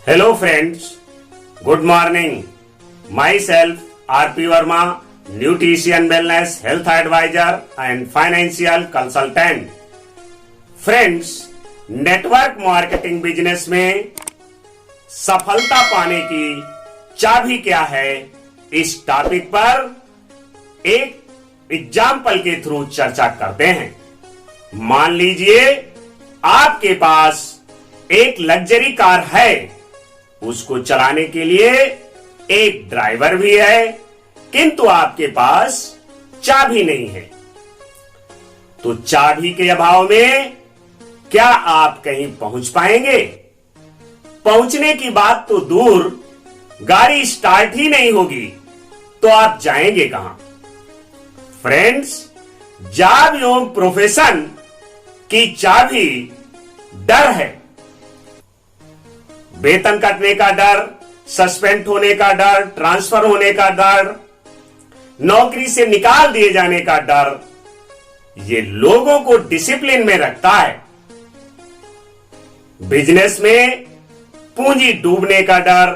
Hello friends, good morning. Myself RP Verma, Nutrition Wellness Health Advisor and Financial Consultant. Friends, network marketing business में सफलता पाने की चाबी क्या है, इस टॉपिक पर एक एग्जाम्पल के थ्रू चर्चा करते हैं। मान लीजिए आपके पास एक लग्जरी कार है, उसको चलाने के लिए एक ड्राइवर भी है, किंतु आपके पास चाबी नहीं है। तो चाबी के अभाव में क्या आप कहीं पहुंच पाएंगे? पहुंचने की बात तो दूर, गाड़ी स्टार्ट ही नहीं होगी तो आप जाएंगे कहां? फ्रेंड्स, जॉब एवं प्रोफेशन की चाबी डर है। वेतन कटने का डर, सस्पेंड होने का डर, ट्रांसफर होने का डर, नौकरी से निकाल दिए जाने का डर, ये लोगों को डिसिप्लिन में रखता है। बिजनेस में पूंजी डूबने का डर,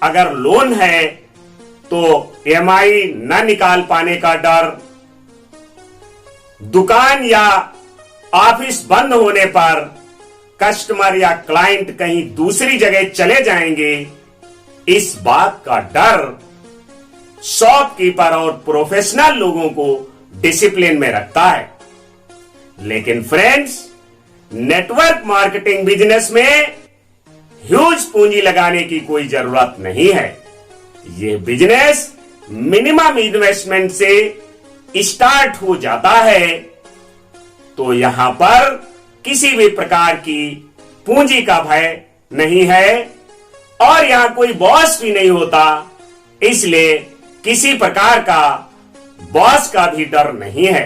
अगर लोन है तो ईएमआई न निकाल पाने का डर, दुकान या ऑफिस बंद होने पर कस्टमर या क्लाइंट कहीं दूसरी जगह चले जाएंगे, इस बात का डर शॉपकीपर और प्रोफेशनल लोगों को डिसिप्लिन में रखता है। लेकिन फ्रेंड्स, नेटवर्क मार्केटिंग बिजनेस में ह्यूज पूंजी लगाने की कोई जरूरत नहीं है। यह बिजनेस मिनिमम इन्वेस्टमेंट से स्टार्ट हो जाता है, तो यहां पर किसी भी प्रकार की पूंजी का भय नहीं है और यहां कोई बॉस भी नहीं होता, इसलिए किसी प्रकार का बॉस का भी डर नहीं है।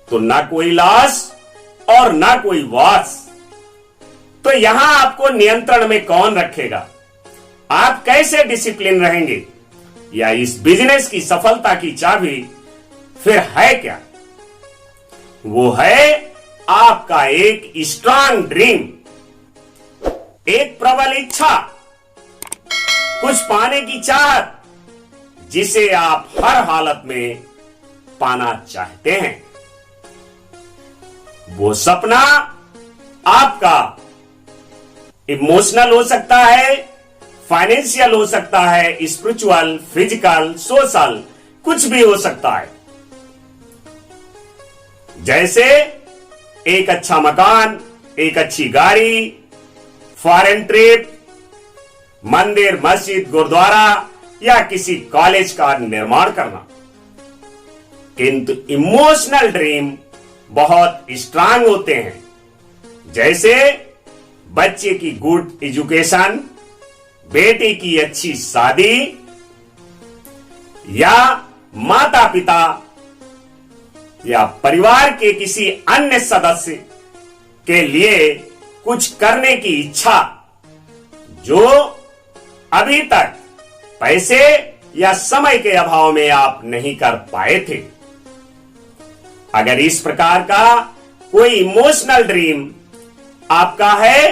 तो ना कोई लॉस और ना कोई वॉस। तो यहां आपको नियंत्रण में कौन रखेगा? आप कैसे डिसिप्लिन रहेंगे? या इस बिजनेस की सफलता की चाबी फिर है क्या? वो है आपका एक स्ट्रांग ड्रीम, एक प्रबल इच्छा, कुछ पाने की चाहत, जिसे आप हर हालत में पाना चाहते हैं। वो सपना आपका इमोशनल हो सकता है, फाइनेंशियल हो सकता है, स्पिरिचुअल, फिजिकल, सोशल, कुछ भी हो सकता है। जैसे एक अच्छा मकान, एक अच्छी गाड़ी, फॉरेन ट्रिप, मंदिर, मस्जिद, गुरुद्वारा या किसी कॉलेज का निर्माण करना। किंतु इमोशनल ड्रीम बहुत स्ट्रांग होते हैं, जैसे बच्चे की गुड एजुकेशन, बेटे की अच्छी शादी या माता पिता या परिवार के किसी अन्य सदस्य के लिए कुछ करने की इच्छा, जो अभी तक पैसे या समय के अभाव में आप नहीं कर पाए थे। अगर इस प्रकार का कोई इमोशनल ड्रीम आपका है,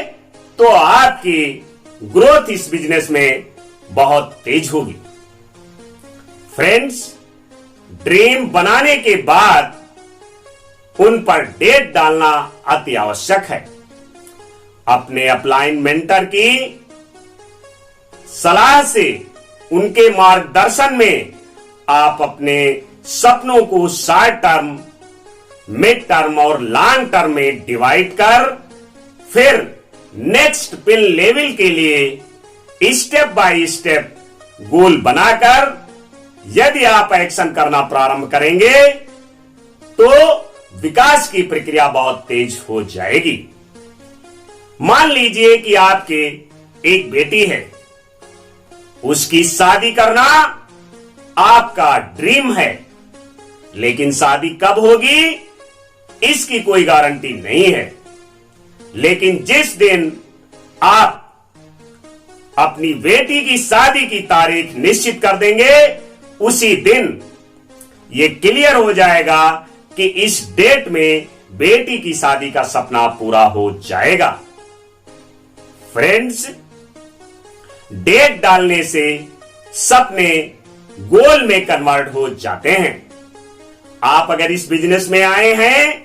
तो आपकी ग्रोथ इस बिजनेस में बहुत तेज होगी। फ्रेंड्स, ड्रीम बनाने के बाद उन पर डेट डालना अति आवश्यक है। अपने अपलाइन मेंटर की सलाह से, उनके मार्गदर्शन में आप अपने सपनों को शॉर्ट टर्म, मिड टर्म और लॉन्ग टर्म में डिवाइड कर, फिर नेक्स्ट पिन लेवल के लिए स्टेप बाय स्टेप गोल बनाकर यदि आप एक्शन करना प्रारंभ करेंगे, तो विकास की प्रक्रिया बहुत तेज हो जाएगी। मान लीजिए कि आपके एक बेटी है, उसकी शादी करना आपका ड्रीम है, लेकिन शादी कब होगी इसकी कोई गारंटी नहीं है। लेकिन जिस दिन आप अपनी बेटी की शादी की तारीख निश्चित कर देंगे, उसी दिन यह क्लियर हो जाएगा कि इस डेट में बेटी की शादी का सपना पूरा हो जाएगा। फ्रेंड्स, डेट डालने से सपने गोल में कन्वर्ट हो जाते हैं। आप अगर इस बिजनेस में आए हैं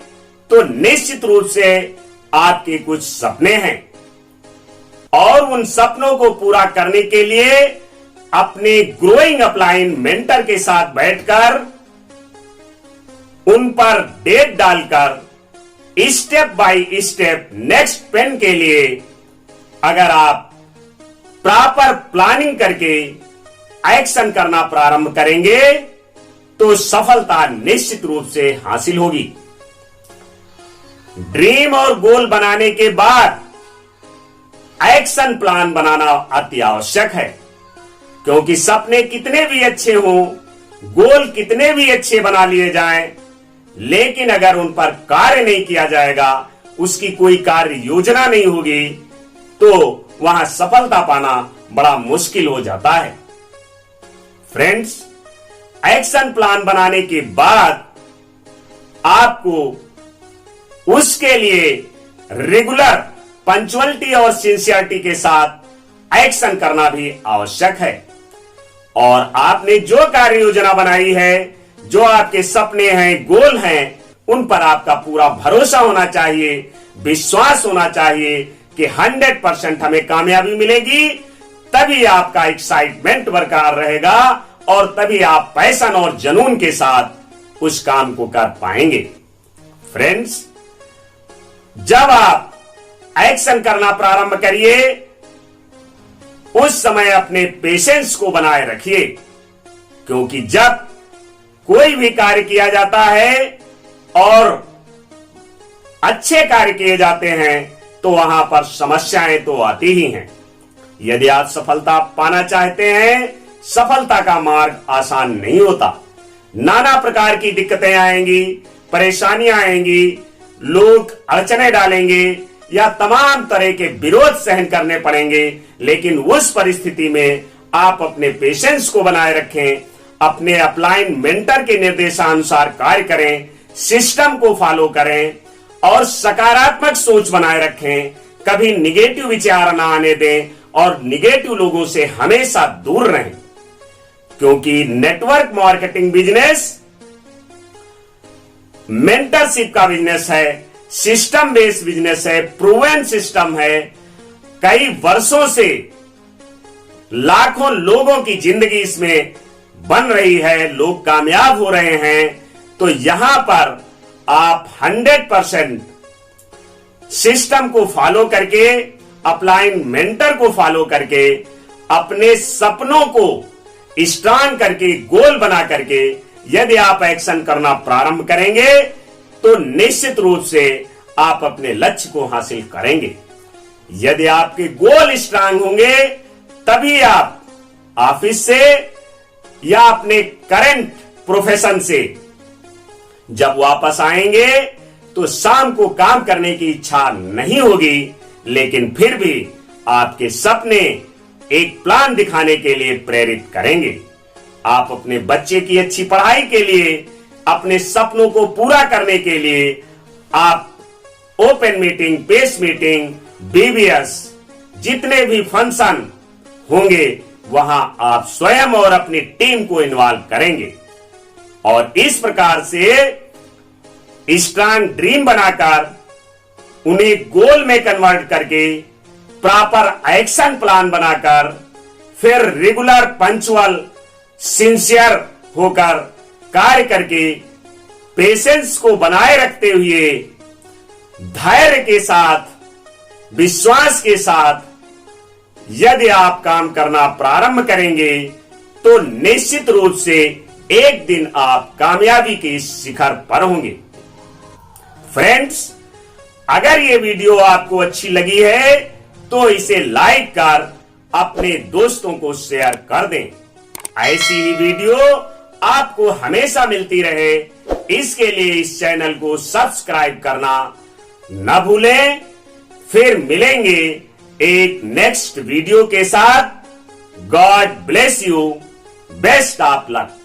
तो निश्चित रूप से आपके कुछ सपने हैं और उन सपनों को पूरा करने के लिए अपने ग्रोइंग अपलाइन मेंटर के साथ बैठकर उन पर डेट डालकर step by step next pen के लिए अगर आप प्रॉपर प्लानिंग करके एक्शन करना प्रारंभ करेंगे तो सफलता निश्चित रूप से हासिल होगी। ड्रीम और गोल बनाने के बाद एक्शन प्लान बनाना अति आवश्यक है, क्योंकि सपने कितने भी अच्छे हों, गोल कितने भी अच्छे बना लिए जाएं, लेकिन अगर उन पर कार्य नहीं किया जाएगा, उसकी कोई कार्य योजना नहीं होगी, तो वहां सफलता पाना बड़ा मुश्किल हो जाता है। फ्रेंड्स, एक्शन प्लान बनाने के बाद आपको उसके लिए रेगुलर पंक्चुअलिटी और सिंसियरिटी के साथ एक्शन करना भी आवश्यक है। और आपने जो कार्य योजना बनाई है, जो आपके सपने हैं, गोल हैं, उन पर आपका पूरा भरोसा होना चाहिए, विश्वास होना चाहिए कि 100% हमें कामयाबी मिलेगी। तभी आपका एक्साइटमेंट बरकरार रहेगा और तभी आप पैशन और जुनून के साथ उस काम को कर पाएंगे। फ्रेंड्स, जब आप एक्शन करना प्रारंभ करिए, उस समय अपने पेशेंस को बनाए रखिए, क्योंकि जब कोई भी कार्य किया जाता है और अच्छे कार्य किए जाते हैं तो वहां पर समस्याएं तो आती ही हैं। यदि आप सफलता पाना चाहते हैं, सफलता का मार्ग आसान नहीं होता। नाना प्रकार की दिक्कतें आएंगी, परेशानियां आएंगी, लोग अड़चने डालेंगे या तमाम तरह के विरोध सहन करने पड़ेंगे, लेकिन उस परिस्थिति में आप अपने पेशेंस को बनाए रखें, अपने अपलाइन मेंटर के निर्देशानुसार कार्य करें, सिस्टम को फॉलो करें और सकारात्मक सोच बनाए रखें। कभी निगेटिव विचार ना आने दें और निगेटिव लोगों से हमेशा दूर रहें, क्योंकि नेटवर्क मार्केटिंग बिजनेस मेंटरशिप का बिजनेस है, सिस्टम बेस्ड बिजनेस है, प्रूवन सिस्टम है। कई वर्षों से लाखों लोगों की जिंदगी इसमें बन रही है, लोग कामयाब हो रहे हैं। तो यहां पर आप 100% सिस्टम को फॉलो करके, अपलाइन मेंटर को फॉलो करके, अपने सपनों को स्ट्रांग करके, गोल बना करके यदि आप एक्शन करना प्रारंभ करेंगे तो निश्चित रूप से आप अपने लक्ष्य को हासिल करेंगे। यदि आपके गोल स्ट्रांग होंगे तभी आप ऑफिस से या अपने करंट प्रोफेशन से जब वापस आएंगे तो शाम को काम करने की इच्छा नहीं होगी, लेकिन फिर भी आपके सपने एक प्लान दिखाने के लिए प्रेरित करेंगे। आप अपने बच्चे की अच्छी पढ़ाई के लिए, अपने सपनों को पूरा करने के लिए आप open meeting, pace meeting, BBS, जितने भी फंक्शन होंगे वहां आप स्वयं और अपनी टीम को इन्वॉल्व करेंगे और इस प्रकार से स्ट्रांग ड्रीम बनाकर उन्हें गोल में कन्वर्ट करके प्रॉपर एक्शन प्लान बनाकर फिर रेगुलर, पंक्चुअल, सिंसियर होकर कार्य करके पेशेंस को बनाए रखते हुए धैर्य के साथ, विश्वास के साथ यदि आप काम करना प्रारंभ करेंगे तो निश्चित रूप से एक दिन आप कामयाबी के शिखर पर होंगे। फ्रेंड्स, अगर ये वीडियो आपको अच्छी लगी है तो इसे लाइक कर अपने दोस्तों को शेयर कर दें। ऐसी ही वीडियो आपको हमेशा मिलती रहे, इसके लिए इस चैनल को सब्सक्राइब करना न भूलें। फिर मिलेंगे एक नेक्स्ट वीडियो के साथ। God bless you, best of luck.